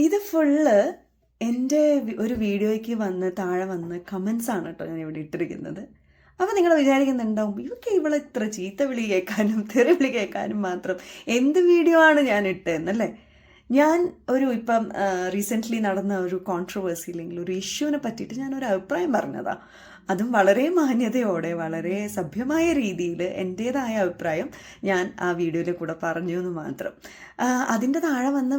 ഇത് ഫുള്ള് എൻ്റെ ഒരു വീഡിയോയ്ക്ക് താഴെ വന്ന് കമൻസ് ആണ് കേട്ടോ ഞാൻ ഇവിടെ ഇട്ടിരിക്കുന്നത്. അപ്പോൾ നിങ്ങൾ വിചാരിക്കുന്നുണ്ടാവും, ഇവളെ ഇത്ര ചീത്ത വിളി കേൾക്കാനും തെറി വിളി കേൾക്കാനും മാത്രം എന്ത് വീഡിയോ ആണ് ഞാൻ ഇട്ടതെന്നല്ലേ. ഞാൻ ഇപ്പം റീസെൻ്റ്ലി നടന്ന ഒരു കോൺട്രവേഴ്സി അല്ലെങ്കിൽ ഒരു ഇഷ്യൂവിനെ പറ്റിയിട്ട് ഞാനൊരു അഭിപ്രായം പറഞ്ഞതാണ്. അതും വളരെ മാന്യതയോടെ വളരെ സഭ്യമായ രീതിയിൽ എൻ്റേതായ അഭിപ്രായം ഞാൻ ആ വീഡിയോയിൽ കൂടെ പറഞ്ഞു എന്ന് മാത്രം. അതിൻ്റെ താഴെ വന്ന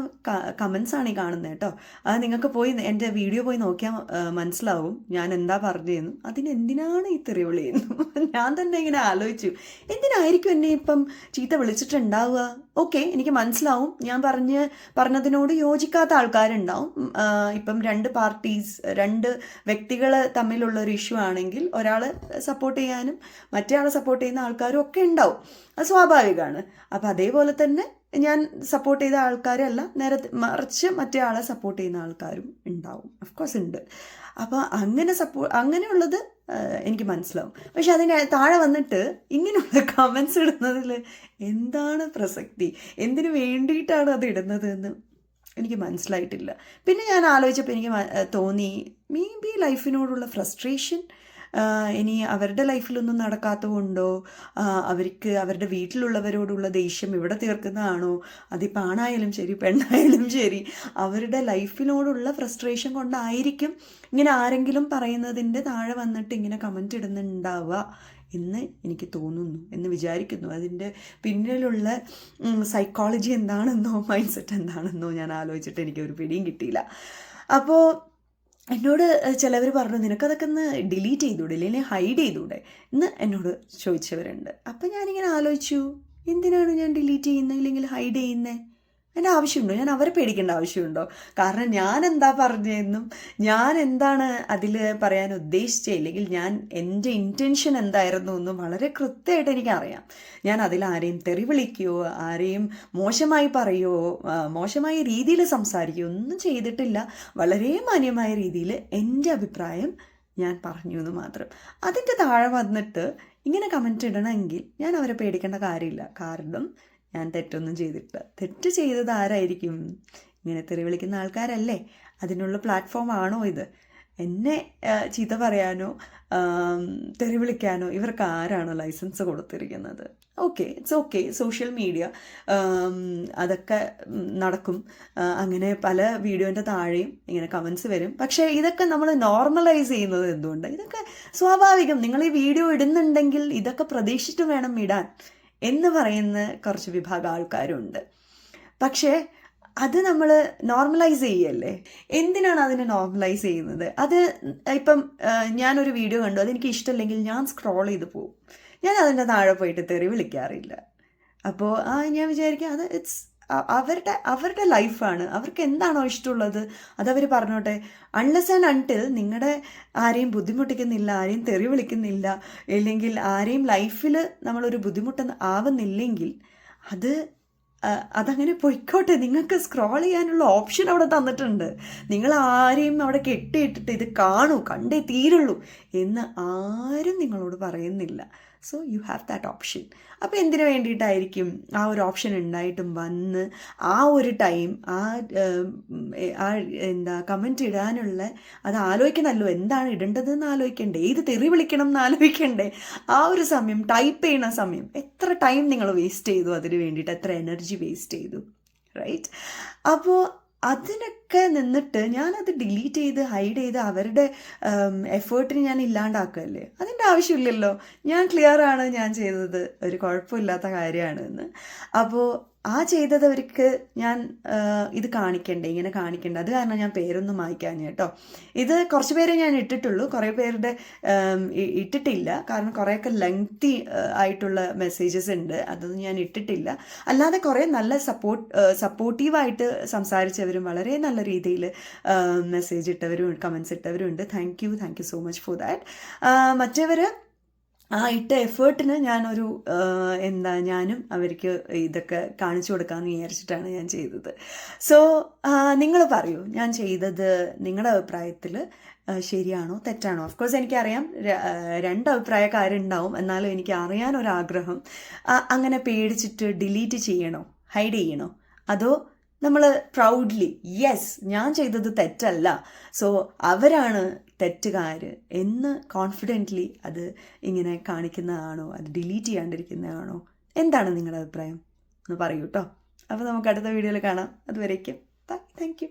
കമൻസാണ് ഈ കാണുന്നത് കേട്ടോ. അത് നിങ്ങൾക്ക് പോയി എൻ്റെ വീഡിയോ പോയി നോക്കിയാൽ മനസ്സിലാവും ഞാൻ എന്താ പറഞ്ഞതെന്നും അതിനെന്തിനാണ് ഈ തെറി വിളിയെന്നും. ഞാൻ തന്നെ ഇങ്ങനെ ആലോചിച്ചു, എന്തിനായിരിക്കും എന്നെ ഇപ്പം ചീത്ത വിളിച്ചിട്ടുണ്ടാവുക. ഓക്കെ, എനിക്ക് മനസ്സിലാവും, ഞാൻ പറഞ്ഞതിനോട് യോജിക്കാത്ത ആൾക്കാരുണ്ടാവും. ഇപ്പം രണ്ട് വ്യക്തികൾ തമ്മിലുള്ള ഒരു ഇഷ്യൂ ആണെങ്കിൽ ഒരാൾ സപ്പോർട്ട് ചെയ്യാനും മറ്റേ ആളെ സപ്പോർട്ട് ചെയ്യുന്ന ആൾക്കാരും ഒക്കെ ഉണ്ടാവും. അത് സ്വാഭാവികമാണ്. അപ്പം അതേപോലെ തന്നെ ഞാൻ സപ്പോർട്ട് ചെയ്ത ആൾക്കാരല്ല, മറിച്ച് മറ്റേ ആളെ സപ്പോർട്ട് ചെയ്യുന്ന ആൾക്കാരും ഉണ്ടാവും. ഓഫ്കോഴ്സ് ഉണ്ട്. അപ്പോൾ അങ്ങനെയുള്ളത് എനിക്ക് മനസ്സിലാവും. പക്ഷെ അതിന് താഴെ വന്നിട്ട് ഇങ്ങനെയുള്ള കമൻസ് ഇടുന്നതിൽ എന്താണ് പ്രസക്തി, എന്തിനു വേണ്ടിയിട്ടാണ് അത് ഇടുന്നത് എന്ന് എനിക്ക് മനസ്സിലായിട്ടില്ല. പിന്നെ ഞാൻ ആലോചിച്ചപ്പോൾ എനിക്ക് തോന്നി, മേ ബി ലൈഫിനോടുള്ള ഫ്രസ്ട്രേഷൻ, ഇനി അവരുടെ ലൈഫിലൊന്നും നടക്കാത്തതുകൊണ്ടോ, അവർക്ക് അവരുടെ വീട്ടിലുള്ളവരോടുള്ള ദേഷ്യം ഇവിടെ തീർക്കുന്നതാണോ, അതിപ്പോൾ ആണായാലും ശരി പെണ്ണായാലും ശരി അവരുടെ ലൈഫിനോടുള്ള ഫ്രസ്ട്രേഷൻ കൊണ്ടായിരിക്കും ഇങ്ങനെ ആരെങ്കിലും പറയുന്നതിൻ്റെ താഴെ വന്നിട്ട് ഇങ്ങനെ കമൻറ്റ് ഇടുന്നുണ്ടാവുക എന്ന് എനിക്ക് തോന്നുന്നു, എന്ന് വിചാരിക്കുന്നു. അതിൻ്റെ പിന്നിലുള്ള സൈക്കോളജി എന്താണെന്നോ മൈൻഡ് സെറ്റ് എന്താണെന്നോ ഞാൻ ആലോചിച്ചിട്ട് എനിക്കൊരു പിടിയും കിട്ടിയില്ല. അപ്പോൾ എന്നോട് ചിലവർ പറഞ്ഞു, നിനക്കതൊക്കെ ഒന്ന് ഡിലീറ്റ് ചെയ്തൂടെ അല്ലെങ്കിൽ ഹൈഡ് ചെയ്തൂടെ എന്ന് എന്നോട് ചോദിച്ചവരുണ്ട്. അപ്പം ഞാനിങ്ങനെ ആലോചിച്ചു, എന്തിനാണ് ഞാൻ ഡിലീറ്റ് ചെയ്യുന്നത് ഇല്ലെങ്കിൽ ഹൈഡ് ചെയ്യുന്നത്? എൻ്റെ ആവശ്യമുണ്ടോ? ഞാൻ അവരെ പേടിക്കേണ്ട ആവശ്യമുണ്ടോ? കാരണം ഞാൻ എന്താ പറഞ്ഞതെന്നും ഞാൻ എന്താണ് അതിൽ പറയാൻ ഉദ്ദേശിച്ചത് ഇല്ലെങ്കിൽ എൻ്റെ ഇൻറ്റൻഷൻ എന്തായിരുന്നു എന്നും വളരെ കൃത്യമായിട്ട് എനിക്കറിയാം. ഞാൻ അതിൽ ആരെയും തെറി വിളിക്കുകയോ ആരെയും മോശമായി പറയുകയോ മോശമായ രീതിയിൽ സംസാരിക്കുകയോ ഒന്നും ചെയ്തിട്ടില്ല. വളരെ മാന്യമായ രീതിയിൽ എൻ്റെ അഭിപ്രായം ഞാൻ പറഞ്ഞു എന്ന് മാത്രം. അതിൻ്റെ താഴെ വന്നിട്ട് ഇങ്ങനെ കമൻറ്റ് ഇടണമെങ്കിൽ ഞാൻ അവരെ പേടിക്കേണ്ട കാര്യമില്ല. കാരണം ഞാൻ തെറ്റൊന്നും ചെയ്തിട്ടില്ല. തെറ്റ് ചെയ്തത് ആരായിരിക്കും? ഇങ്ങനെ തെറി വിളിക്കുന്ന ആൾക്കാരല്ലേ. അതിനുള്ള പ്ലാറ്റ്ഫോം ആണോ ഇത്? എന്നെ ചീത്ത പറയാനോ തെറി വിളിക്കാനോ ഇവർക്ക് ആരാണ് ലൈസൻസ് കൊടുത്തിരിക്കുന്നത്? Okay, it's okay, social media അതൊക്കെ നടക്കും. അങ്ങനെ പല വീഡിയോൻ്റെ താഴെയും ഇങ്ങനെ കമൻസ് വരും. പക്ഷേ ഇതൊക്കെ നമ്മൾ നോർമലൈസ് ചെയ്യുന്നത് എന്തുകൊണ്ട്? ഇതൊക്കെ സ്വാഭാവികം. നിങ്ങൾ ഈ വീഡിയോ ഇടുന്നുണ്ടെങ്കിൽ ഇതൊക്കെ പ്രതീക്ഷിച്ചിട്ട് വേണം ഇടാൻ എന്ന് പറയുന്ന കുറച്ച് വിഭാഗം ആൾക്കാരുണ്ട്. പക്ഷേ അത് നമ്മൾ നോർമലൈസ് ചെയ്യല്ലേ. എന്തിനാണ് അതിനെ നോർമലൈസ് ചെയ്യുന്നത്? അത് ഇപ്പം ഞാനൊരു വീഡിയോ കണ്ടു, അതെനിക്ക് ഇഷ്ടമില്ലെങ്കിൽ ഞാൻ സ്ക്രോൾ ചെയ്ത് പോകും. ഞാൻ അതിൻ്റെ താഴെ പോയിട്ട് തെറി വിളിക്കാറില്ല. അപ്പോൾ ഞാൻ വിചാരിക്കുക അത് അവരുടെ ലൈഫാണ്, അവർക്ക് എന്താണോ ഇഷ്ടമുള്ളത് അതവർ പറഞ്ഞോട്ടെ. അൺലെസ് ആൻഡ് അൺടിൽ നിങ്ങളുടെ ആരെയും ബുദ്ധിമുട്ടിക്കുന്നില്ല, ആരെയും തെറി വിളിക്കുന്നില്ല, ഇല്ലെങ്കിൽ ആരെയും ലൈഫിൽ നമ്മളൊരു ബുദ്ധിമുട്ട് ആവുന്നില്ലെങ്കിൽ അതങ്ങനെ പൊയ്ക്കോട്ടെ. നിങ്ങൾക്ക് സ്ക്രോൾ ചെയ്യാനുള്ള ഓപ്ഷൻ അവിടെ തന്നിട്ടുണ്ട്. നിങ്ങൾ ആരെയും അവിടെ കെട്ടിയിട്ടിട്ട് ഇത് കണ്ടേ തീരുള്ളൂ എന്ന് ആരും നിങ്ങളോട് പറയുന്നില്ല. So you have that option. അപ്പോൾ എന്തിനു വേണ്ടിയിട്ടായിരിക്കും ആ ഒരു ഓപ്ഷൻ ഉണ്ടായിട്ടും വന്ന് ആ ഒരു ടൈം കമൻറ്റ് ഇടാനുള്ള അത് ആലോചിക്കണമല്ലോ, എന്താണ് ഇടേണ്ടതെന്ന് ആലോചിക്കണ്ടേ, ഏത് തെറി വിളിക്കണം എന്ന് ആലോചിക്കണ്ടേ. ആ ഒരു സമയം, ടൈപ്പ് ചെയ്യുന്ന സമയം എത്ര ടൈം നിങ്ങൾ വേസ്റ്റ് ചെയ്തു അതിന് വേണ്ടിയിട്ട്, എത്ര എനർജി വേസ്റ്റ് ചെയ്തു, റൈറ്റ്? അപ്പോൾ അതിനൊക്കെ നിന്നിട്ട് ഞാനത് ഡിലീറ്റ് ചെയ്ത് ഹൈഡ് ചെയ്ത് അവരുടെ എഫേർട്ടിന് ഞാൻ ഇല്ലാണ്ടാക്കുകയല്ലേ. അതിൻ്റെ ആവശ്യമില്ലല്ലോ. ഞാൻ ക്ലിയറാണ്, ഞാൻ ചെയ്തത് ഒരു കുഴപ്പമില്ലാത്ത കാര്യമാണ് എന്ന്. അപ്പോൾ ചെയ്തവർക്ക് ഞാൻ ഇത് കാണിക്കണ്ടേ, ഇങ്ങനെ കാണിക്കണ്ടേ. അത് കാരണം ഞാൻ പേരൊന്നും വായിക്കാൻ കേട്ടോ. ഇത് കുറച്ച് പേരെ ഞാൻ ഇട്ടിട്ടുള്ളൂ, കുറേ പേരുടെ ഇട്ടിട്ടില്ല. കാരണം കുറേയൊക്കെ ലെങ്തി ആയിട്ടുള്ള മെസ്സേജസ് ഉണ്ട്, അതൊന്നും ഞാൻ ഇട്ടിട്ടില്ല. അല്ലാതെ കുറേ നല്ല സപ്പോർട്ടീവായിട്ട് സംസാരിച്ചവരും വളരെ നല്ല രീതിയിൽ മെസ്സേജ് ഇട്ടവരും കമൻസ് ഇട്ടവരും ഉണ്ട്. Thank you so much for that. മറ്റവർ ഇട്ട എഫേർട്ടിന് ഞാനും അവർക്ക് ഇതൊക്കെ കാണിച്ചു കൊടുക്കാമെന്ന് വിചാരിച്ചിട്ടാണ് ഞാൻ ചെയ്തത്. സോ നിങ്ങൾ പറയൂ, ഞാൻ ചെയ്തത് നിങ്ങളുടെ അഭിപ്രായത്തിൽ ശരിയാണോ തെറ്റാണോ? ഓഫ്കോഴ്സ് എനിക്കറിയാം രണ്ട് അഭിപ്രായക്കാരുണ്ടാവും, എന്നാലും എനിക്ക് അറിയാനൊരാഗ്രഹം. അങ്ങനെ പേടിച്ചിട്ട് ഡിലീറ്റ് ചെയ്യണോ, ഹൈഡ് ചെയ്യണോ, അതോ നമ്മൾ പ്രൗഡ്ലി യെസ് ഞാൻ ചെയ്തത് തെറ്റല്ല, സോ അവരാണ് തെറ്റുകാർ എന്ന് കോൺഫിഡൻ്റ്ലി അത് ഇങ്ങനെ കാണിക്കുന്നതാണോ, അത് ഡിലീറ്റ് ചെയ്യാണ്ടിരിക്കുന്നതാണോ? എന്താണ് നിങ്ങളുടെ അഭിപ്രായം? ഒന്ന് പറയൂ കേട്ടോ. അപ്പോൾ നമുക്ക് അടുത്ത വീഡിയോയിൽ കാണാം. അതുവരേക്കും ബൈ, താങ്ക് യു.